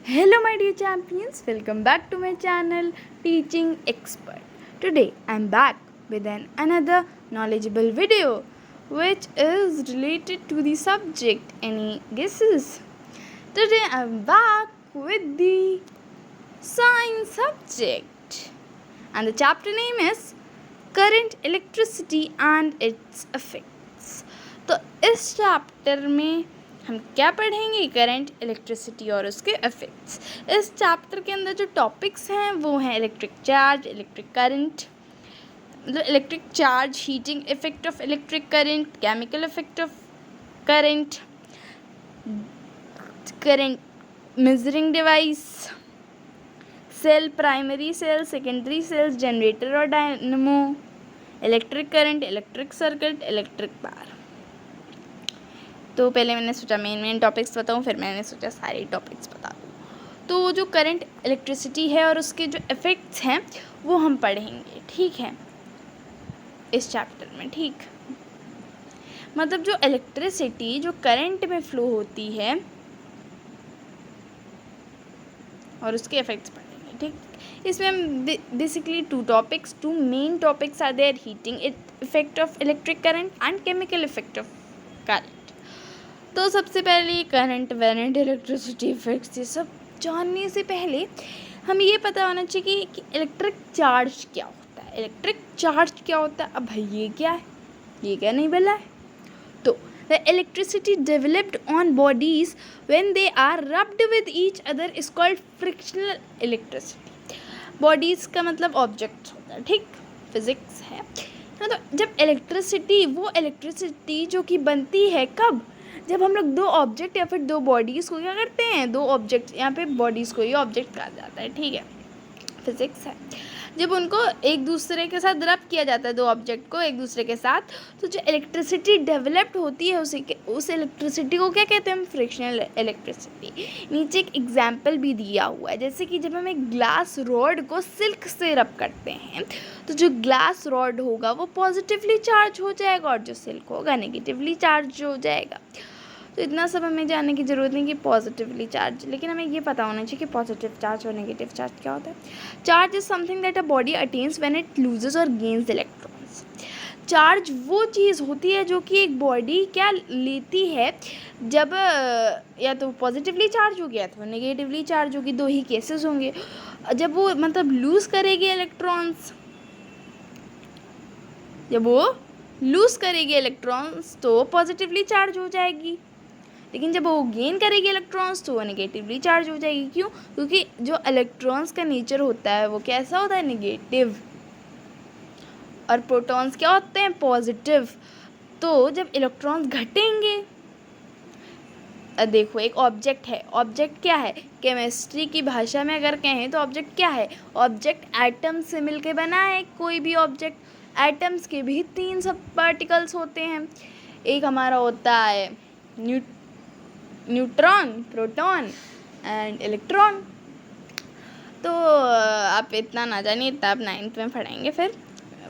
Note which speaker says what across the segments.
Speaker 1: Hello, my dear champions. Welcome back to my channel, Teaching Expert. Today, I'm back with another knowledgeable video, which is related to the subject. Any guesses? Today, I'm back with the science subject, and the chapter name is Current, Electricity and its Effects. तो इस chapter में हम क्या पढ़ेंगे? Current, electricity और उसके effects. इस chapter के अंदर जो टॉपिक्स हैं वो हैं इलेक्ट्रिक चार्ज, इलेक्ट्रिक करंट, मतलब electric charge, heating effect of electric current, chemical effect of current, current measuring device, cell, primary cell, secondary cells, generator और dynamo, electric current, electric circuit, electric power. तो पहले मैंने सोचा main topics बताऊं, फिर मैंने सोचा सारे टॉपिक्स बता दूं। तो जो करंट, इलेक्ट्रिसिटी है और उसके जो इफ़ेक्ट्स हैं वो हम पढ़ेंगे, ठीक है, इस चैप्टर में। ठीक, मतलब जो इलेक्ट्रिसिटी जो करंट में फ्लो होती है और उसके इफ़ेक्ट्स पढ़ेंगे, ठीक। इसमें हम basically two main topics are there: heating effect of electric current and chemical effect of current. तो सबसे पहले करंट, वारंट, इलेक्ट्रिसिटी इफेक्ट्स, ये सब जानने से पहले हमें ये पता होना चाहिए कि इलेक्ट्रिक चार्ज क्या होता है। इलेक्ट्रिक चार्ज क्या होता है? अब भाई ये क्या है, ये क्या नहीं बोला है? तो the electricity developed on bodies when they are rubbed with each other is called frictional electricity. Bodies का मतलब ऑब्जेक्ट्स होता है, ठीक, फिजिक्स है ना। तो जब इलेक्ट्रिसिटी जो कि बनती है कब? जब हम लोग दो ऑब्जेक्ट या फिर दो बॉडीज़ को क्या करते हैं, दो ऑब्जेक्ट, यहाँ पे बॉडीज़ को ही ऑब्जेक्ट कहा जाता है, ठीक है, फिजिक्स है। जब उनको एक दूसरे के साथ रब किया जाता है, दो ऑब्जेक्ट को एक दूसरे के साथ, तो जो इलेक्ट्रिसिटी डेवलप्ड होती है उस इलेक्ट्रिसिटी को क्या कहते हैं हम? Frictional electricity. नीचे एक एग्जाम्पल भी दिया हुआ है, जैसे कि जब हम एक ग्लास रॉड को सिल्क से रब करते हैं तो जो ग्लास रॉड होगा वो पॉजिटिवली चार्ज हो जाएगा और जो सिल्क होगा नेगेटिवली चार्ज हो जाएगा। तो इतना सब हमें जानने की ज़रूरत नहीं कि पॉजिटिवली चार्ज, लेकिन हमें ये पता होना चाहिए कि पॉजिटिव चार्ज और नेगेटिव चार्ज क्या होता है। Charge is something that a body attains when it loses और गेन्स इलेक्ट्रॉन्स। चार्ज वो चीज़ होती है जो कि एक बॉडी क्या लेती है जब या तो पॉजिटिवली चार्ज हो गया तो नेगेटिवली चार्ज होगी, दो ही केसेस होंगे। जब वो मतलब लूज़ करेगी इलेक्ट्रॉन्स, जब वो लूज़ करेगी इलेक्ट्रॉन्स तो पॉजिटिवली चार्ज हो जाएगी, लेकिन जब वो गेन करेगी इलेक्ट्रॉन्स तो वो नेगेटिवली चार्ज हो जाएगी। क्यों? क्योंकि जो इलेक्ट्रॉन्स का नेचर होता है वो कैसा होता है? नेगेटिव, और प्रोटॉन्स क्या होते हैं? पॉजिटिव। तो जब इलेक्ट्रॉन्स घटेंगे, देखो एक ऑब्जेक्ट है, ऑब्जेक्ट क्या है? केमिस्ट्री की भाषा में अगर कहें तो ऑब्जेक्ट क्या है? ऑब्जेक्ट एटम से मिलके बना है। कोई भी ऑब्जेक्ट, एटम्स के भी 3 सब पार्टिकल्स होते हैं। एक हमारा होता है न्यूट्रॉन, प्रोटॉन एंड इलेक्ट्रॉन। तो आप इतना ना जानिए, इतना आप 9th में पढ़ेंगे। फिर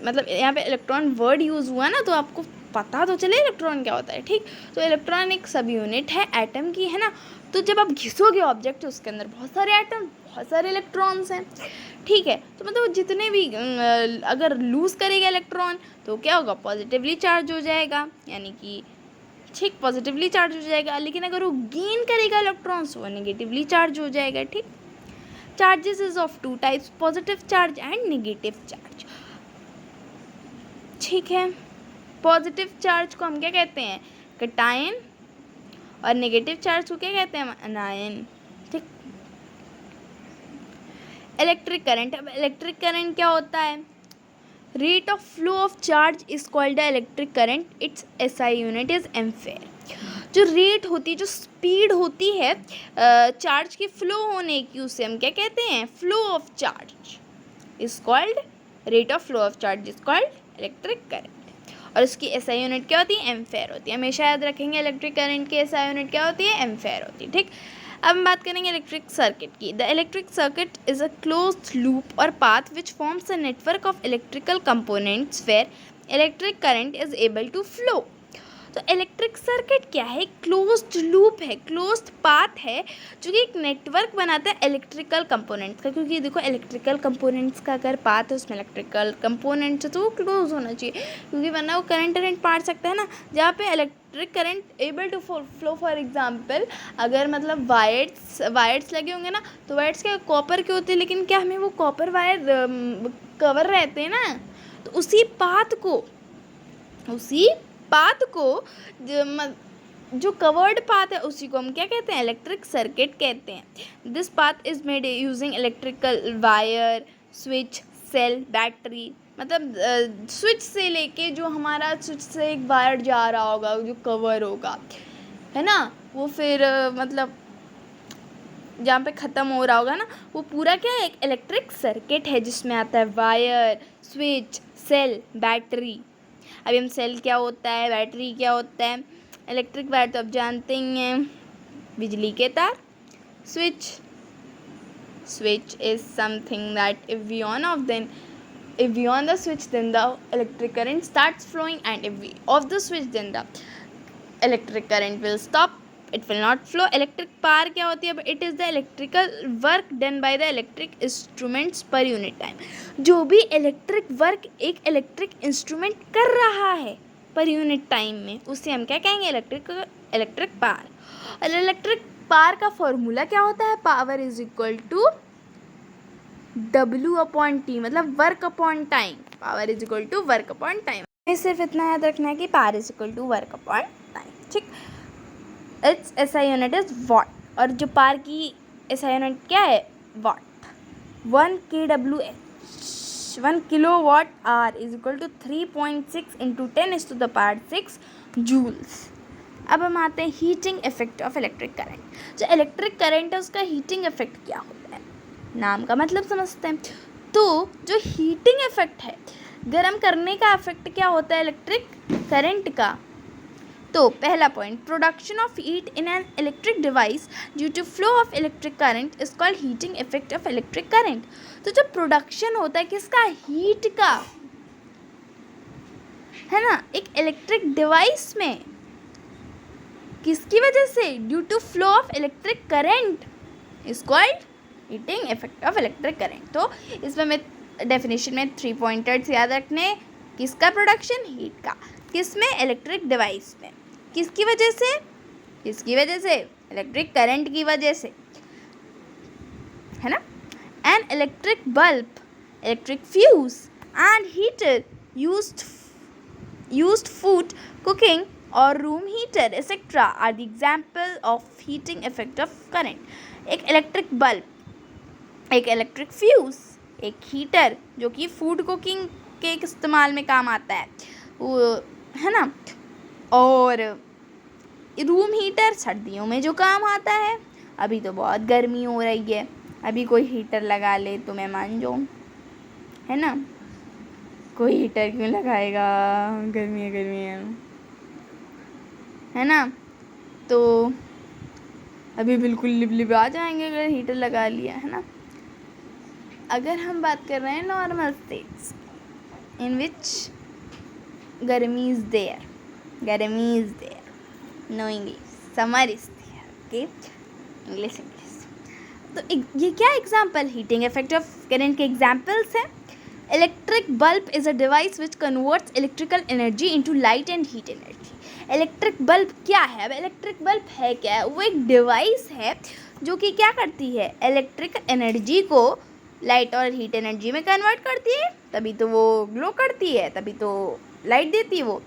Speaker 1: मतलब यहाँ पे इलेक्ट्रॉन वर्ड यूज़ हुआ ना, तो आपको पता तो चले इलेक्ट्रॉन क्या होता है, ठीक। तो इलेक्ट्रॉन एक सब यूनिट है एटम की, है ना। तो जब आप घिसोगे ऑब्जेक्ट तो उसके अंदर बहुत सारे एटम, बहुत सारे इलेक्ट्रॉन्स हैं, ठीक है। तो मतलब जितने भी अगर लूज़ करेगा इलेक्ट्रॉन तो क्या होगा? पॉजिटिवली चार्ज हो जाएगा, यानी कि ठीक पॉजिटिवली चार्ज हो जाएगा। लेकिन अगर वो गेन करेगा इलेक्ट्रॉन्स वो नेगेटिवली चार्ज हो जाएगा, ठीक। Charges is of 2 types: positive charge and negative charge, ठीक है। पॉजिटिव चार्ज को हम क्या कहते हैं? कैटायन, और नेगेटिव चार्ज को क्या कहते हैं? अनायन, ठीक। इलेक्ट्रिक करंट, अब इलेक्ट्रिक करंट क्या होता है? Rate of flow of charge is called the electric current, it's SI unit is ampere. जो रेट होती है, जो स्पीड होती है चार्ज की फ्लो होने की, उसे हम क्या कहते हैं? Flow of charge is called, rate of flow of charge is called electric current. और उसकी एसआई यूनिट क्या होती है? एम्पेयर होती है। हमेशा याद रखेंगे इलेक्ट्रिक करंट की एसआई यूनिट क्या होती है? एम्पेयर होती है, ठीक। अब हम बात करेंगे इलेक्ट्रिक सर्किट की। The electric circuit is a closed loop or path which forms a network of electrical components where electric current is able to flow. तो इलेक्ट्रिक सर्किट क्या है? क्लोज्ड लूप है, क्लोज्ड पाथ है, जो कि एक network बनाता है इलेक्ट्रिकल कंपोनेंट्स का। क्योंकि देखो इलेक्ट्रिकल कंपोनेंट्स का अगर पाथ है उसमें इलेक्ट्रिकल कंपोनेंट्स है तो वो क्लोज होना चाहिए, क्योंकि वरना वो करंट पार सकता है ना। जहाँ पे electric current able to flow, for example अगर मतलब वायर्स लगे होंगे ना, तो वायर्स क्या कॉपर के होते हैं, लेकिन क्या हमें वो कॉपर वायर कवर रहते हैं ना, तो उसी पाथ को जो कवर्ड पाथ है उसी को हम क्या कहते हैं? इलेक्ट्रिक सर्किट कहते हैं। This path is made using electrical wire, switch, cell, battery. मतलब स्विच से लेके जो हमारा स्विच से एक वायर जा रहा होगा जो कवर होगा, है ना, वो फिर मतलब जहाँ पे ख़त्म हो रहा होगा ना, वो पूरा क्या है? एक इलेक्ट्रिक सर्किट है जिसमें आता है वायर, स्विच, सेल, बैटरी। अभी हम सेल क्या होता है, बैटरी क्या होता है, इलेक्ट्रिक वायर तो आप जानते ही हैं, बिजली के तार। Switch is something that if we on the switch, then the electric current starts flowing, and if we off the switch, then the electric current will stop, it will not flow. Electric power क्या होती है? It is the electrical work done by the electric instruments per unit time. जो भी electric work एक electric instrument कर रहा है per unit time में, उसे हम क्या कहेंगे? Electric power. और इलेक्ट्रिक पावर का फॉर्मूला क्या होता है? Power is equal to W/T, मतलब work upon time. Power is equal to work upon time. सिर्फ इतना याद रखना है कि power is equal to work upon time, ठीक। It's SI unit is watt, और जो पावर की SI यूनिट क्या है? Watt. 1 kWh, 1 kilowatt hour is equal to 3.6 × 10⁻⁶ joules. अब हम आते हैं heating effect of electric current. जो इलेक्ट्रिक करंट है उसका हीटिंग इफेक्ट क्या होता है, नाम का मतलब समझते हैं। तो जो हीटिंग इफेक्ट है, गर्म करने का इफेक्ट क्या होता है इलेक्ट्रिक करंट का? तो पहला point, production of heat in an electric device due to flow of electric current is called heating effect of electric current. तो जो प्रोडक्शन होता है किसका? हीट का, है ना, एक इलेक्ट्रिक डिवाइस में, किसकी वजह से? Due to flow of electric current is called heating effect of electric current. तो इसमें मैं डेफिनेशन में 3 पॉइंटर्स याद रखने। किसका प्रोडक्शन? हीट का। किसमें? इलेक्ट्रिक डिवाइस में। किसकी वजह से? किसकी वजह से? इलेक्ट्रिक करंट की वजह से, है ना। An electric bulb, electric fuse and heater used food cooking or room heater etc are the example of heating effect of current. एक इलेक्ट्रिक बल्ब, एक इलेक्ट्रिक फ्यूज, एक हीटर जो कि फूड कुकिंग के इस्तेमाल में काम आता है, वो, है ना, और रूम हीटर सर्दियों में जो काम आता है। अभी तो बहुत गर्मी हो रही है, अभी कोई हीटर लगा ले तो मैं मान जाऊँ, है ना। कोई हीटर क्यों लगाएगा, गर्मी है ना। तो अभी बिल्कुल लिप आ जाएंगे अगर हीटर लगा लिया, है ना। अगर हम बात कर रहे हैं नॉर्मल स्टेट्स इन विच गर्मी is there, no English, summer is there, okay, English. तो ये क्या example heating effect of current के एग्जाम्पल्स हैं। Electric bulb is a device which converts electrical energy into light and heat energy. Electric bulb क्या है? अब electric bulb है क्या है? वो एक डिवाइस है जो कि क्या करती है? इलेक्ट्रिक एनर्जी को लाइट और हीट एनर्जी में कन्वर्ट करती है, तभी तो वो ग्लो करती है, तभी तो लाइट देती है वो।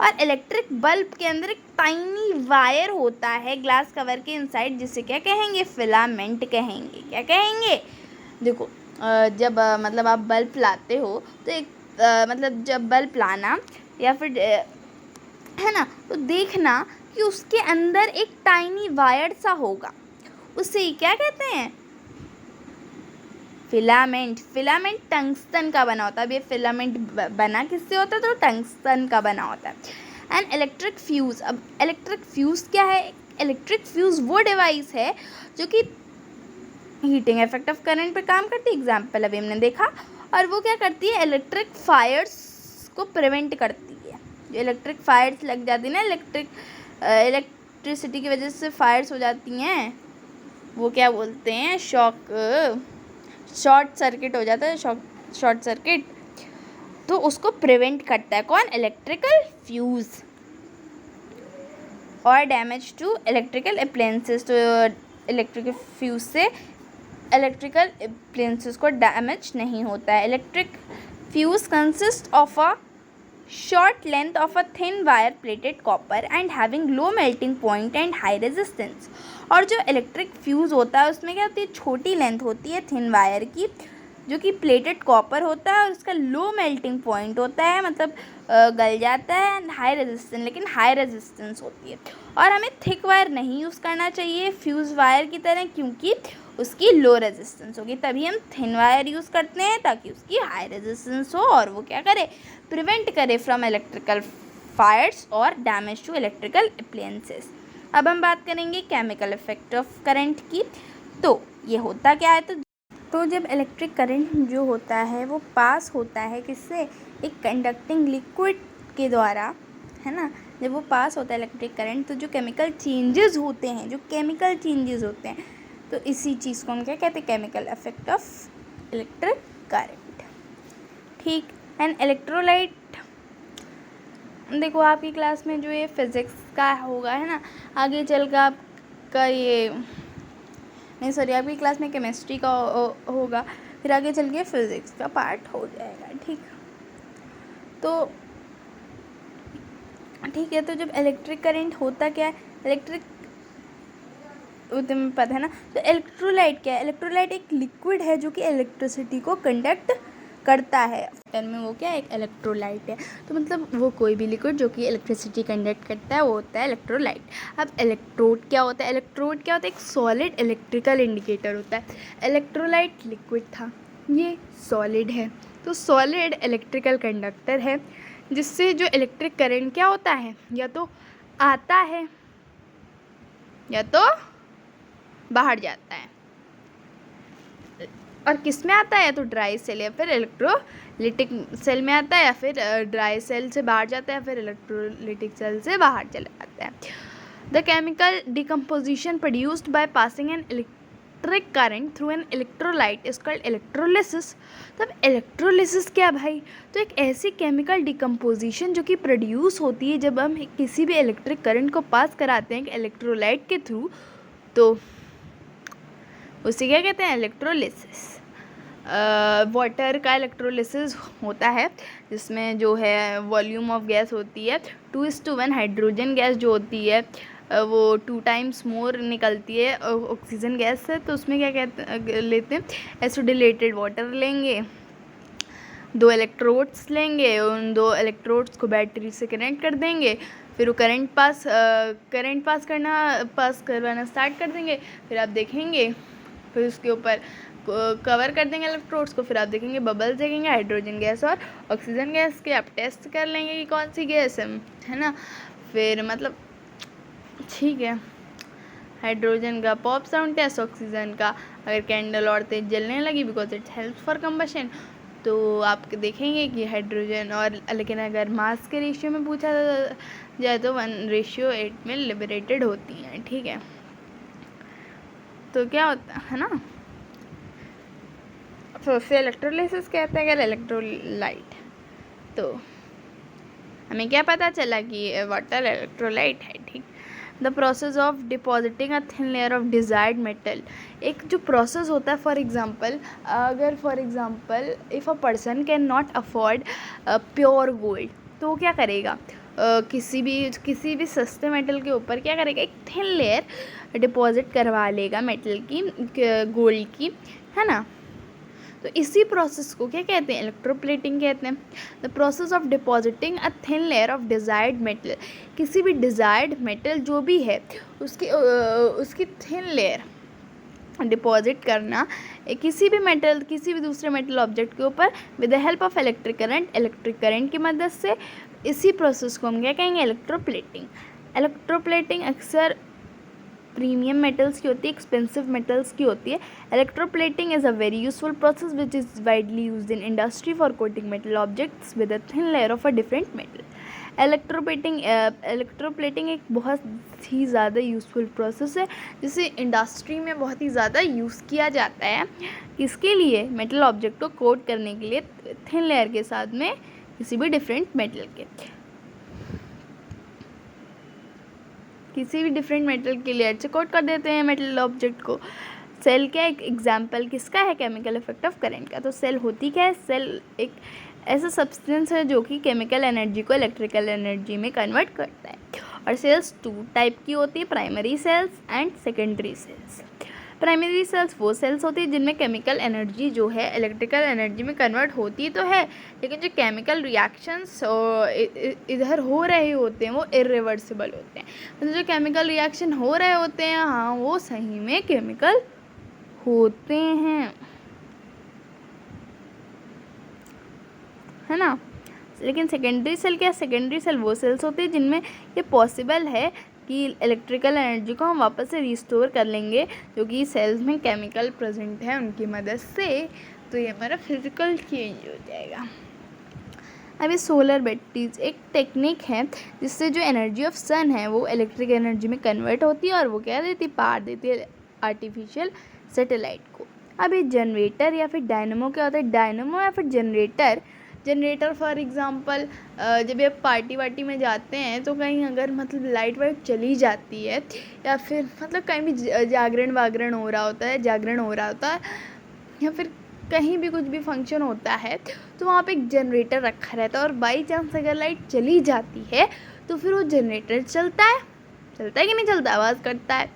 Speaker 1: और इलेक्ट्रिक बल्ब के अंदर एक टाइनी वायर होता है ग्लास कवर के इनसाइड, जिसे क्या कहेंगे? फिलामेंट कहेंगे। क्या कहेंगे? देखो जब मतलब आप बल्ब लाते हो तो एक मतलब जब बल्ब लाना या फिर है ना, तो देखना कि उसके अंदर एक टाइनी वायर सा होगा, उसे क्या कहते हैं? फिलामेंट। फिलामेंट टंगस्टन का बना होता है। अब ये फिलामेंट बना किससे होता है? तो टंगस्टन का बना होता है। And electric fuse. अब इलेक्ट्रिक फ्यूज़ क्या है? इलेक्ट्रिक फ्यूज़ वो डिवाइस है जो कि हीटिंग इफेक्ट ऑफ करंट पे काम करती है, एग्जाम्पल अभी हमने देखा। और वो क्या करती है? इलेक्ट्रिक फायर्स को प्रिवेंट करती है। जो इलेक्ट्रिक फायर्स लग जाती है ना, इलेक्ट्रिसिटी की वजह से फायर्स हो जाती हैं, वो क्या बोलते हैं, शॉर्ट सर्किट हो जाता है, शॉर्ट सर्किट। तो उसको प्रिवेंट करता है कौन, इलेक्ट्रिकल फ्यूज़। और डैमेज टू इलेक्ट्रिकल अप्लायंसेस, तो इलेक्ट्रिकल फ्यूज़ से इलेक्ट्रिकल अप्लायंसेस को डैमेज नहीं होता है। Electric fuse consist of a short length of a thin wire plated copper and having low melting point and high resistance। और जो electric fuse होता है उसमें क्या होती है, छोटी लेंथ होती है थिन वायर की, जो कि प्लेटेड कॉपर होता है और उसका लो मेल्टिंग पॉइंट होता है, मतलब गल जाता है, एंड हाई रेजिस्टेंस, लेकिन हाई रेजिस्टेंस होती है। और हमें थिक वायर नहीं यूज़ करना चाहिए फ्यूज़ वायर की तरह, क्योंकि उसकी लो रेजिस्टेंस होगी। तभी हम थिन वायर यूज़ करते हैं ताकि उसकी हाई रेजिस्टेंस हो और वो क्या करे, प्रिवेंट करे फ्रॉम इलेक्ट्रिकल फायर्स और डैमेज टू इलेक्ट्रिकल अप्लायंसेस। अब हम बात करेंगे केमिकल इफेक्ट ऑफ करंट की। तो ये होता क्या है, तो जब इलेक्ट्रिक करंट जो होता है वो पास होता है किससे, एक कंडक्टिंग लिक्विड के द्वारा, है ना। जब वो पास होता है इलेक्ट्रिक करंट, तो जो केमिकल चेंजेस होते हैं, तो इसी चीज़ को हम क्या कहते हैं, chemical effect of electric current. ठीक। एंड इलेक्ट्रोलाइट, देखो आपकी क्लास में जो ये फिज़िक्स का होगा, है ना, आगे चल कर आपका ये नहीं, सॉरी, आपकी क्लास में केमिस्ट्री का होगा, फिर आगे चल के फिज़िक्स का पार्ट हो जाएगा। ठीक है। तो जब इलेक्ट्रिक करंट होता क्या है, तुम्हें पता है ना। तो इलेक्ट्रोलाइट क्या है, इलेक्ट्रोलाइट एक लिक्विड है जो कि इलेक्ट्रिसिटी को कंडक्ट करता है। टर्म में वो क्या है, एक इलेक्ट्रोलाइट है। तो मतलब वो कोई भी लिक्विड जो कि इलेक्ट्रिसिटी कंडक्ट करता है वो होता है इलेक्ट्रोलाइट। अब इलेक्ट्रोड क्या होता है, एक सॉलिड इलेक्ट्रिकल इंडिकेटर होता है। इलेक्ट्रोलाइट लिक्विड था, ये सॉलिड है, तो सॉलिड इलेक्ट्रिकल कंडक्टर है, जिससे जो इलेक्ट्रिक करंट क्या होता है, या तो आता है या तो बाहर जाता है। और किस में आता है, या तो ड्राई सेल या फिर इलेक्ट्रोलिटिक सेल में आता है, या फिर ड्राई सेल से बाहर जाता है, या फिर इलेक्ट्रोलिटिक सेल से बाहर चला जाता है। The chemical decomposition produced by passing an electric current through an electrolyte is called electrolysis. तब इलेक्ट्रोलिसिस क्या भाई, तो एक ऐसी केमिकल डिकम्पोजिशन जो कि प्रोड्यूस होती है जब हम किसी भी इलेक्ट्रिक करंट को पास कराते हैं इलेक्ट्रोलाइट के थ्रू, तो उसे क्या कहते हैं, इलेक्ट्रोलिसिस। वाटर का इलेक्ट्रोलिसिस होता है, जिसमें जो है वॉल्यूम ऑफ गैस होती है 2:1। हाइड्रोजन गैस जो होती है वो 2 टाइम्स मोर निकलती है ऑक्सीजन गैस से। तो उसमें क्या लेते हैं, एसिडिलेटेड वाटर लेंगे, 2 इलेक्ट्रोड्स लेंगे, उन 2 इलेक्ट्रोड्स को बैटरी से कनेक्ट कर देंगे, फिर वो करंट पास करवाना स्टार्ट कर देंगे। फिर आप देखेंगे, फिर उसके ऊपर कवर कर देंगे इलेक्ट्रोड्स को, फिर आप देखेंगे बबल्स देखेंगे हाइड्रोजन गैस और ऑक्सीजन गैस के। आप टेस्ट कर लेंगे कि कौन सी गैस है ना। फिर मतलब ठीक है, हाइड्रोजन का पॉप साउंड टेस्ट, ऑक्सीजन का अगर कैंडल और तेज जलने लगी because it help for combustion, तो आप देखेंगे कि हाइड्रोजन और, लेकिन अगर मास के रेशियो में पूछा जाए तो 1:8 में लिबरेटेड होती हैं। ठीक है, तो क्या होता है ना, तो उसे इलेक्ट्रोलिसिस कहते हैं, अगर इलेक्ट्रोलाइट। तो हमें क्या पता चला कि वाटर इलेक्ट्रोलाइट है। ठीक। The process of depositing a thin layer of desired metal, एक जो प्रोसेस होता है, for example if a person can not afford pure gold, तो वो क्या करेगा, किसी भी सस्ते मेटल के ऊपर क्या करेगा, एक थिन लेयर डिपॉजिट करवा लेगा मेटल की, गोल्ड की, है ना। तो इसी प्रोसेस को क्या कहते हैं, इलेक्ट्रोप्लेटिंग कहते हैं। The process of depositing a thin layer of desired metal, किसी भी डिजायर्ड मेटल जो भी है उसकी थिन लेयर डिपॉजिट करना किसी भी दूसरे मेटल ऑब्जेक्ट के ऊपर with the help of electric current की मदद से। इसी प्रोसेस को हम क्या कहेंगे, इलेक्ट्रोप्लेटिंग अक्सर प्रीमियम मेटल्स की होती है, एक्सपेंसिव मेटल्स की होती है। Electroplating is a very useful process which is widely used in industry for coating metal objects with a thin layer of a different metal. Electroplating एक बहुत ही ज़्यादा यूज़फुल प्रोसेस है जिसे इंडस्ट्री में बहुत ही ज़्यादा यूज़ किया जाता है। इसके लिए मेटल ऑब्जेक्ट को कोट करने के लिए थिन लेयर के साथ में किसी भी डिफरेंट मेटल के लेयर से कोट कर देते हैं मेटल ऑब्जेक्ट को। सेल का एक एग्जाम्पल किसका है? केमिकल इफेक्ट ऑफ करंट का। तो सेल होती क्या है? सेल एक ऐसा सब्सटेंस है जो कि केमिकल एनर्जी को इलेक्ट्रिकल एनर्जी में कन्वर्ट करता है। और सेल्स 2 टाइप की होती है, primary cells and secondary cells. Primary cells वो सेल्स होती है जिनमें केमिकल एनर्जी जो है इलेक्ट्रिकल एनर्जी में कन्वर्ट होती तो है, लेकिन जो केमिकल रिएक्शंस इधर हो रहे होते हैं वो इरिवर्सिबल होते हैं। मतलब जो केमिकल रिएक्शन हो रहे होते हैं हाँ वो सही में केमिकल होते हैं, है ना। लेकिन सेकेंडरी सेल क्या? सेकेंडरी सेल वो सेल्स होते हैं जिनमें ये पॉसिबल है कि इलेक्ट्रिकल एनर्जी को हम वापस से रिस्टोर कर लेंगे, जो कि सेल्स में केमिकल प्रेजेंट है उनकी मदद से। तो ये हमारा फिजिकल चेंज हो जाएगा। अभी सोलर बैटरीज एक टेक्निक है जिससे जो एनर्जी ऑफ सन है वो इलेक्ट्रिक एनर्जी में कन्वर्ट होती है और वो क्या देती है? पावर देती है आर्टिफिशियल सैटेलाइट को। अभी जनरेटर या फिर डायनेमो क्या होता है? डायनेमो या फिर जनरेटर फॉर एग्ज़ाम्पल जब आप पार्टी वार्टी में जाते हैं तो कहीं अगर मतलब लाइट वाइट चली जाती है या फिर मतलब कहीं भी जागरण हो रहा होता है या फिर कहीं भी कुछ भी फंक्शन होता है तो वहाँ पे एक जनरेटर रखा रहता है और बाई चांस अगर लाइट चली जाती है तो फिर वो जनरेटर चलता है कि नहीं चलता? आवाज़ करता है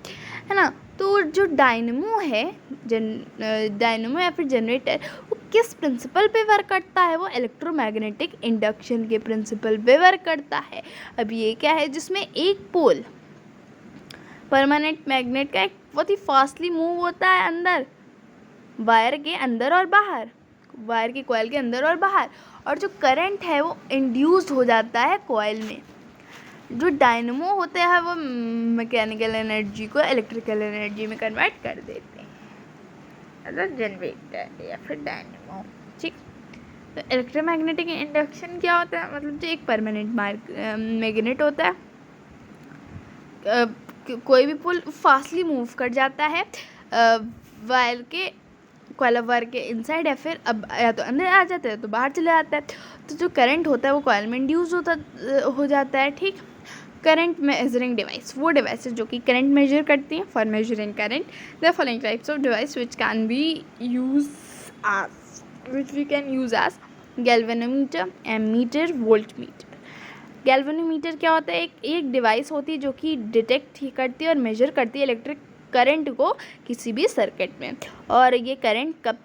Speaker 1: ना। तो जो डायनेमो है डायनेमो या फिर जनरेटर वो किस प्रिंसिपल पे वर्क करता है? वो इलेक्ट्रोमैग्नेटिक इंडक्शन के प्रिंसिपल पे वर्क करता है। अब ये क्या है? जिसमें एक पोल परमानेंट मैग्नेट का एक बहुत ही फास्टली मूव होता है अंदर वायर के अंदर और बाहर, वायर के कॉइल के अंदर और बाहर, और जो करंट है वो इंड्यूस्ड हो जाता है कॉइल में। जो डायनेमो होते हैं वो मैकेनिकल एनर्जी को इलेक्ट्रिकल एनर्जी में कन्वर्ट कर देते हैं, मतलब जनरेटर या फिर डायनेमो। ठीक, तो इलेक्ट्रोमैग्नेटिक इंडक्शन क्या होता है? मतलब जो एक परमानेंट मैग्नेट होता है, कोई भी पुल फास्टली मूव कर जाता है वायर के कॉइल ऑफ वायर के इनसाइड या फिर अब या तो अंदर आ जाता है तो बाहर चले जाता है। तो जो करंट होता है वो कॉइल में इंड्यूस हो जाता है। ठीक, करंट मेजरिंग डिवाइस वो डिवाइसेस जो कि करंट मेजर करती हैं। For measuring current the following types of device which we can use as galvanometer, ammeter, voltmeter. Galvanometer क्या होता है? एक डिवाइस होती है जो कि डिटेक्ट करती है और मेजर करती है इलेक्ट्रिक करंट को किसी भी सर्किट में, और ये करंट कब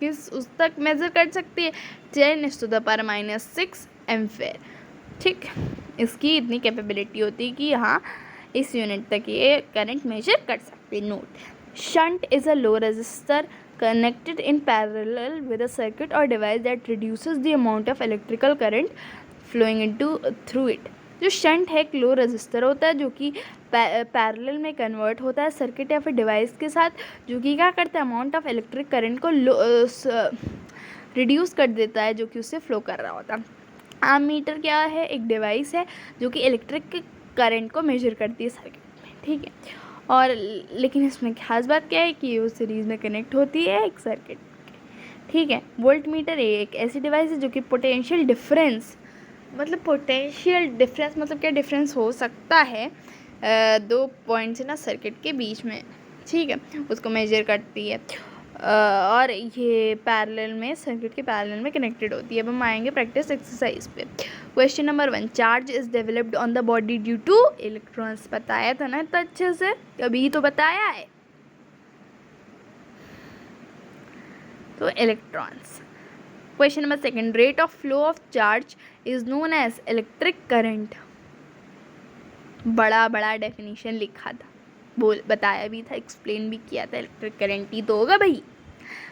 Speaker 1: किस उस तक मेज़र कर सकती है? 10⁻⁻⁶ एम्पेयर। ठीक, इसकी इतनी कैपेबिलिटी होती है कि हाँ इस यूनिट तक ये करंट मेजर कर सकते हैं। Note, shunt is a low resistor connected in parallel with a circuit or device that reduces the amount of electrical current flowing through it। जो शंट है एक लो रेजिस्टर होता है जो कि पैरेलल में कन्वर्ट होता है सर्किट या फिर डिवाइस के साथ, जो कि क्या करता है? अमाउंट ऑफ इलेक्ट्रिक करंट को रिड्यूस कर देता है जो कि उससे फ्लो कर रहा होता है। एमीटर क्या है? एक डिवाइस है जो कि इलेक्ट्रिक करंट को मेजर करती है सर्किट में। ठीक है, और लेकिन इसमें खास बात क्या है कि वो सीरीज़ में कनेक्ट होती है एक सर्किट। ठीक है, वोल्ट मीटर एक ऐसी डिवाइस है जो कि पोटेंशियल डिफरेंस मतलब क्या डिफरेंस हो सकता है दो पॉइंट्स है ना सर्किट के बीच में। ठीक है, उसको मेजर करती है और ये पैरेलल में सर्किट के पैरेलल में कनेक्टेड होती है। अब हम आएंगे प्रैक्टिस एक्सरसाइज पे। Question number 1, charge is developed on the body due two electrons. बताया था ना इतना अच्छे से, अभी तो बताया है। तो electrons. Question number 2, rate of flow of charge is known as electric current. बड़ा डेफिनेशन लिखा था, बताया भी था, एक्सप्लेन भी किया था। इलेक्ट्रिक करंट ही तो होगा भाई।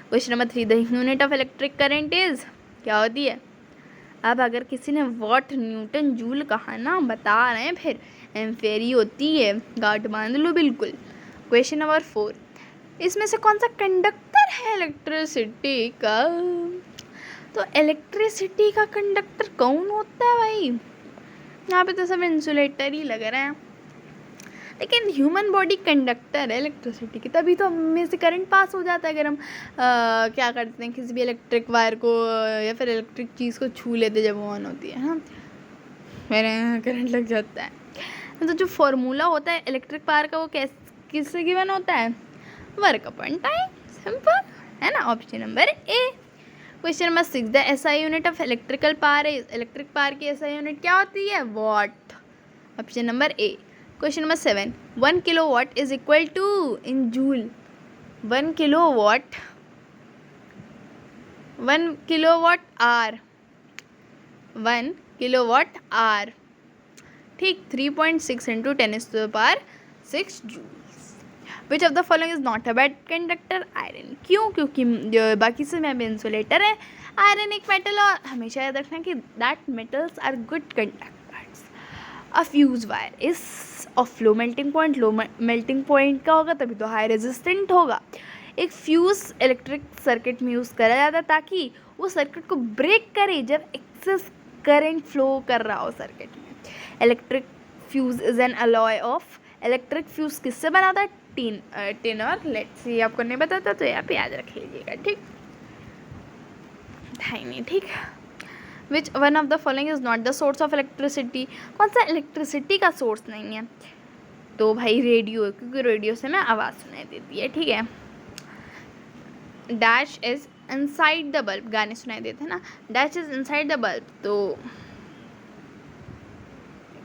Speaker 1: Question number 3, the unit of electric current is क्या होती है? अब अगर किसी ने वॉट, न्यूटन, जूल कहा ना, बता रहे हैं फिर एम्पेयर ही होती है, गांठ बांध लो बिल्कुल। क्वेश्चन नंबर 4, इसमें से कौन सा कंडक्टर है इलेक्ट्रिसिटी का? तो इलेक्ट्रिसिटी का कंडक्टर कौन होता है भाई? यहाँ पे तो सब इंसुलेटर ही लग रहे हैं, लेकिन ह्यूमन बॉडी कंडक्टर है इलेक्ट्रिसिटी की, तभी तो हमें से करंट पास हो जाता है। अगर हम क्या करते हैं, किसी भी इलेक्ट्रिक वायर को या फिर इलेक्ट्रिक चीज़ को छू लेते जब वो ऑन होती है ना, मेरे यहाँ करंट लग जाता है। तो जो फॉर्मूला होता है इलेक्ट्रिक पावर का वो किससे गिवन होता है? वर्क अपॉन टाइम, सिंपल है ना। Option number A. Question number 6, the SI unit of electrical power is, electric power की एसआई यूनिट क्या होती है? Watt. Option number A. Question number 7, 1 kilowatt is equal to in joule. 1 kilowatt, 1 kilowatt hour, 1 kilowatt hour, ठीक, 3.6 into 10⁻⁶ joules. Which of the following is not a bad conductor? Iron. क्यों? क्योंकि बाकी से में insulator है, आयरन एक metal, और हमेशा याद रखना कि that metals are good conductors. A fuse wire is of low melting point, low melting point का होगा तभी तो हाई रेजिस्टेंट होगा। एक फ्यूज इलेक्ट्रिक सर्किट में यूज़ करा जाता है ताकि वो सर्किट को ब्रेक करे जब एक्सेस करंट फ्लो कर रहा हो सर्किट में। Electric fuse is an alloy of, electric fuse किससे बना होता है? टिन और लेड से। आपको नहीं पता था तो यहाँ पे याद रख लीजिएगा, ठीक है नहीं? ठीक। Which one of the following is not the source of electricity? कौन सा इलेक्ट्रिसिटी का सोर्स नहीं है? तो भाई रेडियो, क्योंकि रेडियो से ना आवाज़ सुनाई देती है, ठीक है। Dash is inside the bulb, गाने सुनाई देते हैं ना, dash is inside the bulb, तो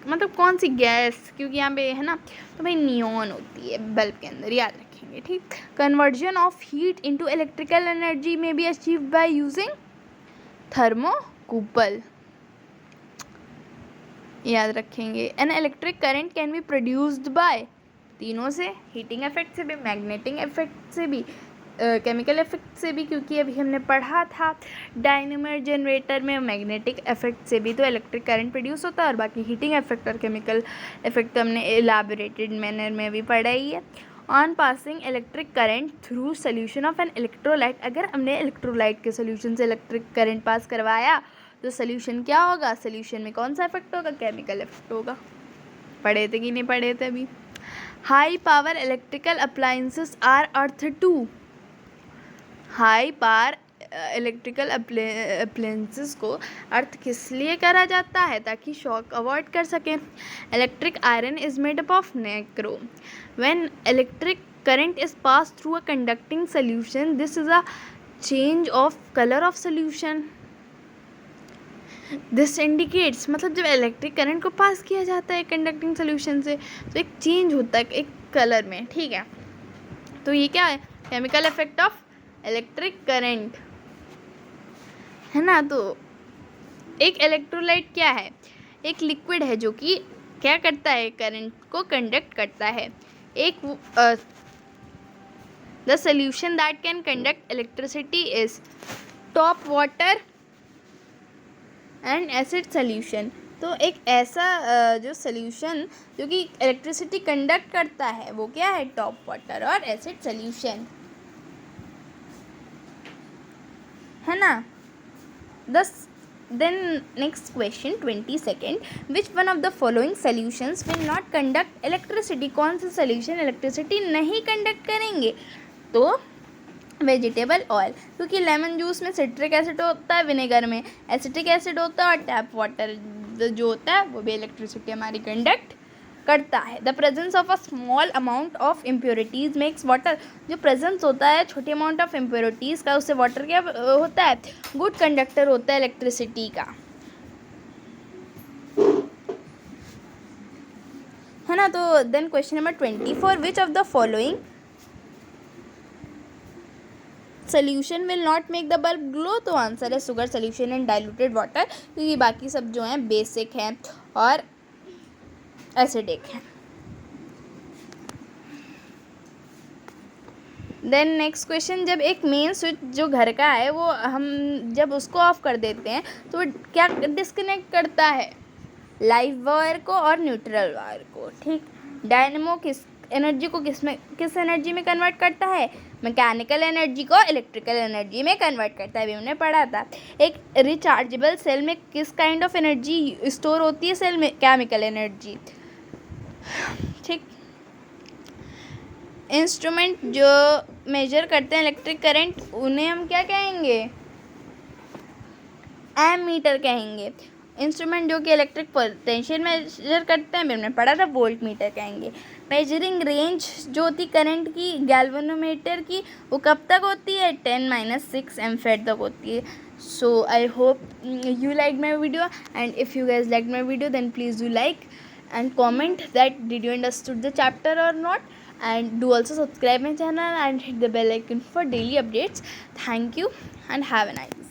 Speaker 1: मतलब कौन सी गैस, क्योंकि यहाँ पे है ना, तो भाई नियॉन होती है बल्ब के अंदर, याद रखेंगे, ठीक। Conversion of heat into electrical energy में be achieved by using thermocouple, याद रखेंगे। An electric current can be produced by, तीनों से, हीटिंग इफेक्ट से भी, मैग्नेटिक इफेक्ट से भी, केमिकल इफेक्ट से भी, क्योंकि अभी हमने पढ़ा था डायनेमो जनरेटर में मैग्नेटिक इफेक्ट से भी तो इलेक्ट्रिक करंट प्रोड्यूस होता है, और बाकी हीटिंग इफेक्ट और केमिकल इफेक्ट तो हमने एलाबोरेटेड मैनर में भी पढ़ा ही है। On passing electric current through solution of an electrolyte, अगर हमने इलेक्ट्रोलाइट के सोल्यूशन से इलेक्ट्रिक करंट पास करवाया तो सोल्यूशन क्या होगा? सोल्यूशन में कौन सा इफेक्ट होगा? केमिकल इफेक्ट होगा। पढ़े थे कि नहीं पढ़े थे अभी? High power electrical appliances are earth to, high power electrical appliances को अर्थ किस लिए करा जाता है? ताकि शॉक अवॉइड कर सकें। Electric iron is made up of नेक्रो। When electric current is pass through a conducting solution this is a change of colour of solution. This indicates, मतलब जब इलेक्ट्रिक करंट को पास किया जाता है कंडक्टिंग सोल्यूशन से तो एक चेंज होता है एक कलर में, ठीक है। तो ये क्या है? Chemical effect of electric current, है ना। तो एक इलेक्ट्रोलाइट क्या है? एक लिक्विड है जो कि क्या करता है? करंट को कंडक्ट करता है। एक the solution that can conduct electricity is top water and acid solution. तो एक ऐसा जो सोल्यूशन जो कि इलेक्ट्रिसिटी कंडक्ट करता है वो क्या है? टॉप वाटर और एसिड सोल्यूशन, है ना। Then next question 22nd, which one of the following solutions will not conduct electricity? कौन से solution इलेक्ट्रिसिटी नहीं कंडक्ट करेंगे? तो वेजिटेबल ऑयल, क्योंकि लेमन जूस में सिट्रिक एसिड होता है, विनेगर में एसिटिक एसिड होता है, और टैप वाटर जो होता है वो भी इलेक्ट्रिसिटी हमारी कंडक्ट करता है। The presence of a small amount of impurities makes water, जो प्रेजेंस होता है छोटी अमाउंट ऑफ इम्प्योरिटीज़ का उससे वाटर क्या होता है? गुड कंडक्टर होता है इलेक्ट्रिसिटी का, है ना। तो then question number 24, which of the following solution will not make the bulb glow? तो आंसर है sugar solution and diluted water, क्योंकि बाकी सब जो हैं बेसिक हैं और एसिडिक है। देन नेक्स्ट क्वेश्चन, जब एक मेन स्विच जो घर का है वो हम जब उसको ऑफ कर देते हैं तो क्या डिस्कनेक्ट करता है? लाइव वायर को और न्यूट्रल वायर को, ठीक। डायनेमो एनर्जी को किस एनर्जी में कन्वर्ट करता है? मैकेनिकल एनर्जी को इलेक्ट्रिकल एनर्जी में कन्वर्ट करता है, अभी हमने पढ़ा था। एक रिचार्जेबल सेल में किस काइंड ऑफ एनर्जी स्टोर होती है? सेल में केमिकल एनर्जी। ठीक, इंस्ट्रूमेंट जो मेजर करते हैं इलेक्ट्रिक करंट, उन्हें हम क्या कहेंगे? एमीटर कहेंगे। इंस्ट्रूमेंट जो कि इलेक्ट्रिक पोटेंशियल मेजर करते हैं, हमने पढ़ा था, वोल्ट मीटर कहेंगे। मेजरिंग रेंज जो होती करंट की गैल्वेनोमीटर की, वो कब तक होती है? 10-6 एम्पेयर तक होती है। So I hope you liked my video, and if you guys liked my video, then please do like and comment that did you understood the chapter or not, and do also subscribe my channel and hit the bell icon for daily updates. Thank you and have a nice day.